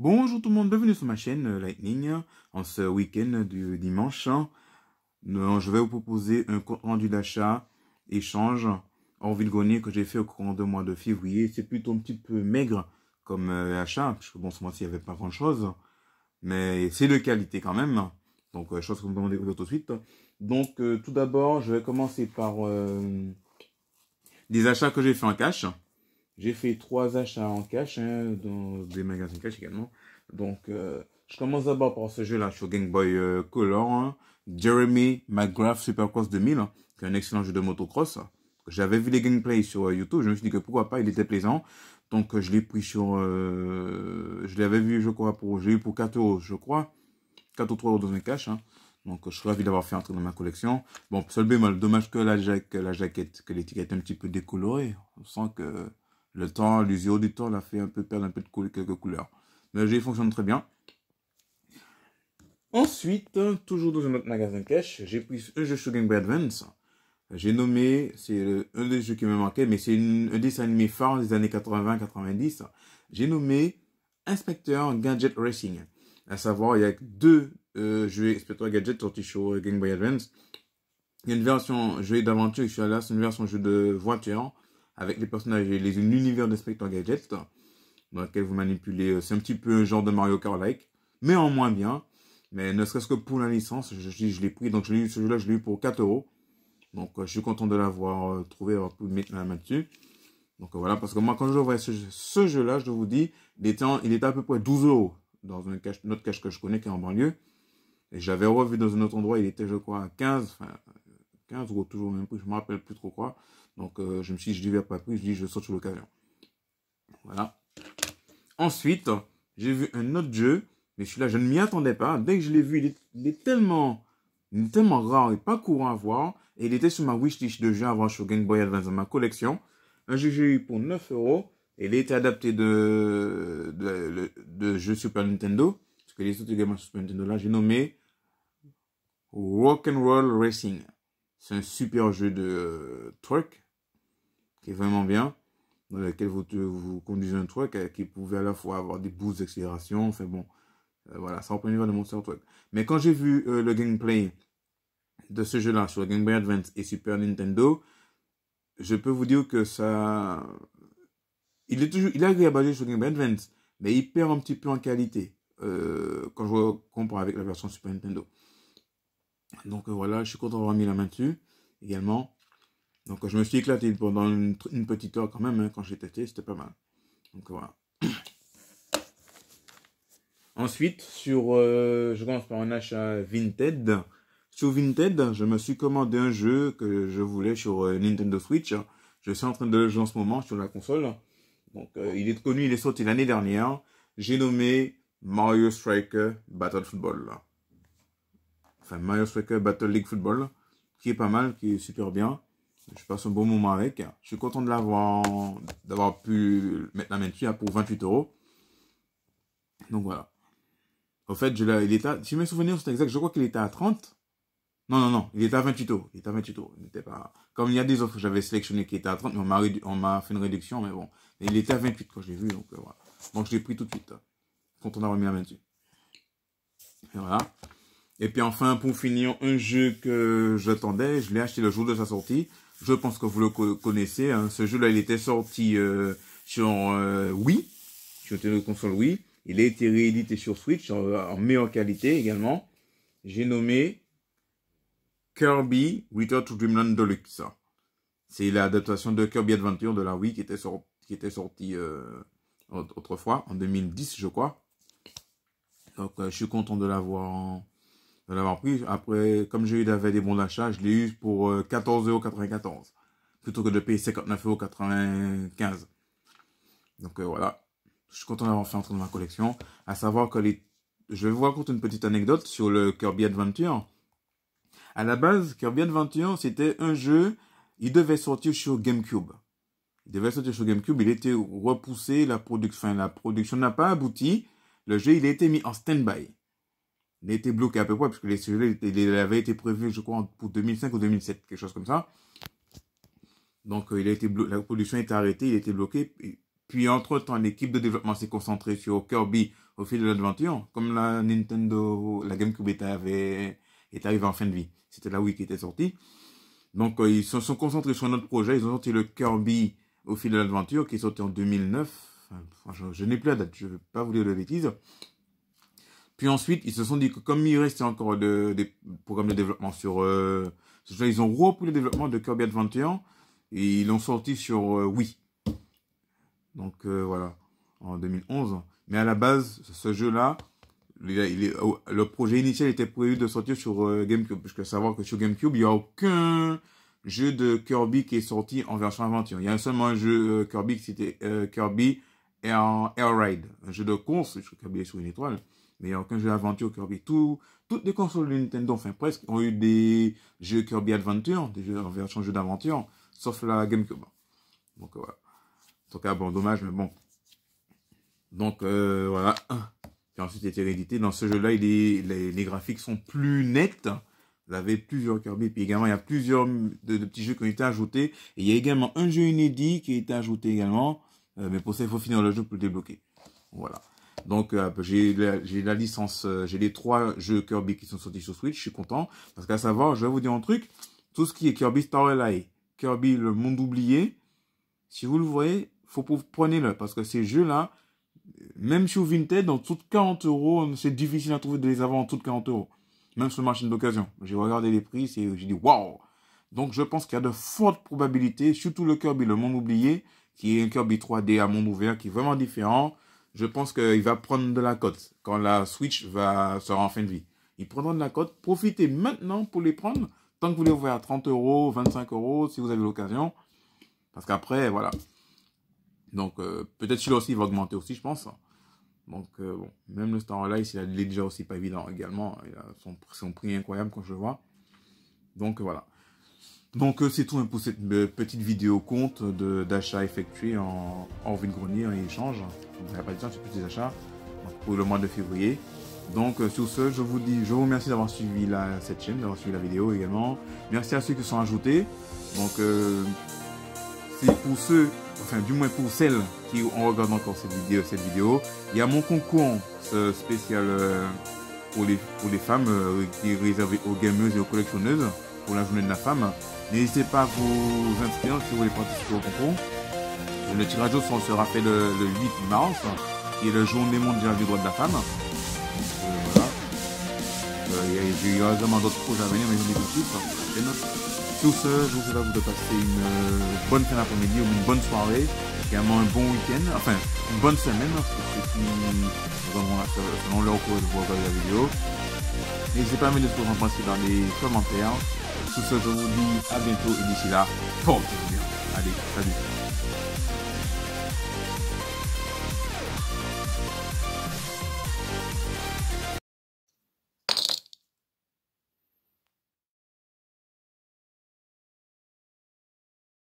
Bonjour tout le monde, bienvenue sur ma chaîne Lightning en ce week-end du dimanche. Je vais vous proposer un compte rendu d'achat échange hors Villegonier que j'ai fait au courant du mois de février. C'est plutôt un petit peu maigre comme achat, parce que bon, ce mois-ci il n'y avait pas grand-chose, mais c'est de qualité quand même. Donc, chose que vous me demandez tout de suite. Donc, tout d'abord, je vais commencer par des achats que j'ai fait en cash. J'ai fait 3 achats en cash, dans des magasins cash également. Donc, je commence d'abord par ce jeu-là sur Game Boy Color. Jeremy McGrath Supercross 2000, qui est un excellent jeu de motocross. J'avais vu les gameplays sur YouTube, je me suis dit que pourquoi pas, il était plaisant. Donc, je l'ai pris sur... je l'avais vu, je crois, j'ai eu pour 4 euros, je crois. 4 ou 3 euros dans un cash. Donc, je suis ravi d'avoir fait entrer dans ma collection. Bon, seul bémol, dommage que la jaquette, que l'étiquette est un petit peu décolorée. On sent que le temps, l'usure du temps l'a fait un peu perdre un peu de quelques couleurs. Mais le jeu fonctionne très bien. Ensuite, toujours dans un autre magasin cash, j'ai pris un jeu sur Game Boy Advance. J'ai nommé, c'est un des jeux qui me manquait, mais c'est un dessin animé phare des années 80-90. J'ai nommé Inspecteur Gadget Racing. À savoir, il y a 2 jeux Inspecteur Gadget sortis sur Game Boy Advance. Il y a une version jeu d'aventure, c'est une version jeu de voiture, avec les personnages et l'univers d'Inspecteur Gadget, dans lequel vous manipulez. C'est un petit peu un genre de Mario Kart-like, mais en moins bien. Mais ne serait-ce que pour la licence, je l'ai pris. Donc, ce jeu-là, je l'ai eu pour 4 euros. Donc, je suis content de l'avoir trouvé, d'avoir pu mettre la main dessus. Donc, voilà, parce que moi, quand je vois ce jeu-là, je vous dis, il était à peu près 12 euros dans un autre cache que je connais, qui est en banlieue. Et j'avais revu dans un autre endroit, il était, je crois, à 15, enfin, 15 euros, toujours le même prix, je me rappelle plus trop quoi. Donc, je me suis dit, je ne l'ai pas pris, je dis, je saute sur l'occasion. Voilà. Ensuite, j'ai vu un autre jeu, mais celui-là, je ne m'y attendais pas. Dès que je l'ai vu, il est tellement rare et pas courant à voir. Et il était sur ma wishlist de jeux à voir sur Game Boy Advance dans ma collection. Un jeu que j'ai eu pour 9 euros. Et il a été adapté de jeux Super Nintendo. Parce que les autres également sur Super Nintendo là, j'ai nommé Rock'n'Roll Racing. C'est un super jeu de truck qui est vraiment bien, dans lequel vous conduisez un truck qui pouvait à la fois avoir des boosts d'accélération. Enfin bon, voilà, ça reprend l'univers de Monster Truck. Mais quand j'ai vu le gameplay de ce jeu-là sur Game Boy Advance et Super Nintendo, je peux vous dire que ça... Il est agréable à jouer sur Game Boy Advance, mais il perd un petit peu en qualité quand je compare avec la version Super Nintendo. Donc voilà, je suis content d'avoir mis la main dessus également. Donc je me suis éclaté pendant une petite heure quand même, quand j'ai testé, c'était pas mal. Donc voilà. Ensuite, je commence par un achat Vinted. Sur Vinted, je me suis commandé un jeu que je voulais sur Nintendo Switch. Je suis en train de le jouer en ce moment sur la console. Donc il est connu, il est sorti l'année dernière. J'ai nommé Mario Striker Battle Football. Enfin, Mario Striker Battle League Football, qui est pas mal, qui est super bien. Je passe un bon moment avec. Je suis content d'avoir pu mettre la main dessus pour 28 euros. Donc voilà. Au fait, si mes souvenirs sont exacts, je crois qu'il était à 30. Non, il était à 28 euros. Il était à 28 euros. Il n'était pas... Comme il y a des offres que j'avais sélectionnées qui étaient à 30, mais on m'a fait une réduction, mais bon. Et il était à 28 quand je l'ai vu, donc voilà. Donc je l'ai pris tout de suite. Content d'avoir mis la main dessus. Et voilà. Et puis enfin, pour finir, un jeu que j'attendais, je l'ai acheté le jour de sa sortie. Je pense que vous le connaissez. Ce jeu-là, il était sorti sur Wii, sur une console Wii. Il a été réédité sur Switch en meilleure qualité également. J'ai nommé Kirby Return to Dreamland Deluxe. C'est l'adaptation de Kirby Adventure de la Wii qui était sortie autrefois, en 2010, je crois. Donc, je suis content de l'avoir pris. Après, comme j'ai eu des bons d'achat, je l'ai eu pour 14,94 €. Plutôt que de payer 59,95 €. Donc, voilà. Je suis content d'avoir fait entrer dans ma collection. À savoir que je vais vous raconter une petite anecdote sur le Kirby Adventure. À la base, Kirby Adventure, c'était un jeu, il devait sortir sur GameCube. Il était repoussé, la production n'a pas abouti. Le jeu, il a été mis en stand-by. Il a été bloqué à peu près, parce que ce jeu, il avait été prévu, je crois, pour 2005 ou 2007, quelque chose comme ça. Donc, la production a été arrêtée, il a été bloqué. Puis, entre-temps, l'équipe de développement s'est concentrée sur Kirby au fil de l'aventure, comme la Nintendo, la GameCube est arrivée en fin de vie. C'était la Wii qui était sortie. Donc, ils se sont concentrés sur notre projet. Ils ont sorti le Kirby au fil de l'aventure, qui est sorti en 2009. Enfin, je n'ai plus la date, je ne vais pas vous dire de bêtises. Puis ensuite, ils se sont dit que comme il restait encore des programmes de développement sur... ils ont repris le développement de Kirby Adventure et ils l'ont sorti sur Wii. Donc voilà, en 2011. Mais à la base, ce jeu-là, le projet initial était prévu de sortir sur GameCube. Parce que savoir que sur GameCube, il n'y a aucun jeu de Kirby qui est sorti en version aventure. Il y a seulement un jeu Kirby qui c'était Kirby Air Ride. Un jeu de course, je crois que Kirby est sur une étoile. Mais il n'y a aucun jeu d'aventure Kirby. Toutes les consoles de Nintendo, enfin presque, ont eu des jeux Kirby Adventure, des jeux en version jeu d'aventure, sauf la GameCube. Donc voilà. En tout cas, bon, dommage, mais bon. Donc voilà. Puis ensuite, il était réédité. Dans ce jeu-là, les graphiques sont plus nets. Vous avez plusieurs Kirby. Puis également, il y a plusieurs de petits jeux qui ont été ajoutés. Et il y a également un jeu inédit qui a été ajouté également. Mais pour ça, il faut finir le jeu pour le débloquer. Voilà. Donc, j'ai la licence, j'ai les 3 jeux Kirby qui sont sortis sur Switch. Je suis content. Parce qu'à savoir, je vais vous dire un truc. Tout ce qui est Kirby Star Allies, Kirby le monde oublié, si vous le voyez, prenez-le. Parce que ces jeux-là, même sur Vinted, en dessous de 40 €, c'est difficile à trouver de les avoir en dessous de 40 €. Même sur le marché d'occasion. J'ai regardé les prix, j'ai dit waouh! Donc, je pense qu'il y a de fortes probabilités, surtout le Kirby le monde oublié, qui est un Kirby 3D à monde ouvert, qui est vraiment différent. Je pense qu'il va prendre de la cote quand la Switch sera en fin de vie. Il prendra de la cote. Profitez maintenant pour les prendre. Tant que vous les ouvrez à 30 €, 25 € si vous avez l'occasion. Parce qu'après, voilà. Donc, peut-être celui-là aussi va augmenter aussi, je pense. Donc, bon, même le Star Allies, il est déjà aussi pas évident également. Il a son prix incroyable quand je le vois. Donc, voilà. Donc c'est tout pour cette petite vidéo compte d'achat effectués en vide-grenier et échange. Vous n'avez pas de temps, c'est plus des achats pour le mois de février. Donc sur ce, je vous remercie d'avoir suivi cette chaîne, d'avoir suivi la vidéo également. Merci à ceux qui sont ajoutés. Donc c'est pour ceux, enfin du moins pour celles qui ont regardé encore cette vidéo, il y a mon concours spécial pour les femmes qui est réservé aux gameuses et aux collectionneuses pour la journée de la femme. N'hésitez pas à vous inscrire si vous voulez participer au concours. Le tirage au sort sera fait le 8 mars, qui est la journée mondiale du droit de la femme. Donc, voilà. Il y a également d'autres projets à venir, mais j'en dis tout de suite. Sur ce, je vous souhaite de passer une bonne fin d'après-midi ou une bonne soirée, également un bon week-end, enfin une bonne semaine, pour ceux qui selon leur cours de voir la vidéo. N'hésitez pas à me dire ce que vous en pensez dans les commentaires. Sur ce, je vous dis à bientôt et d'ici là, portez-vous bien. Allez, salut.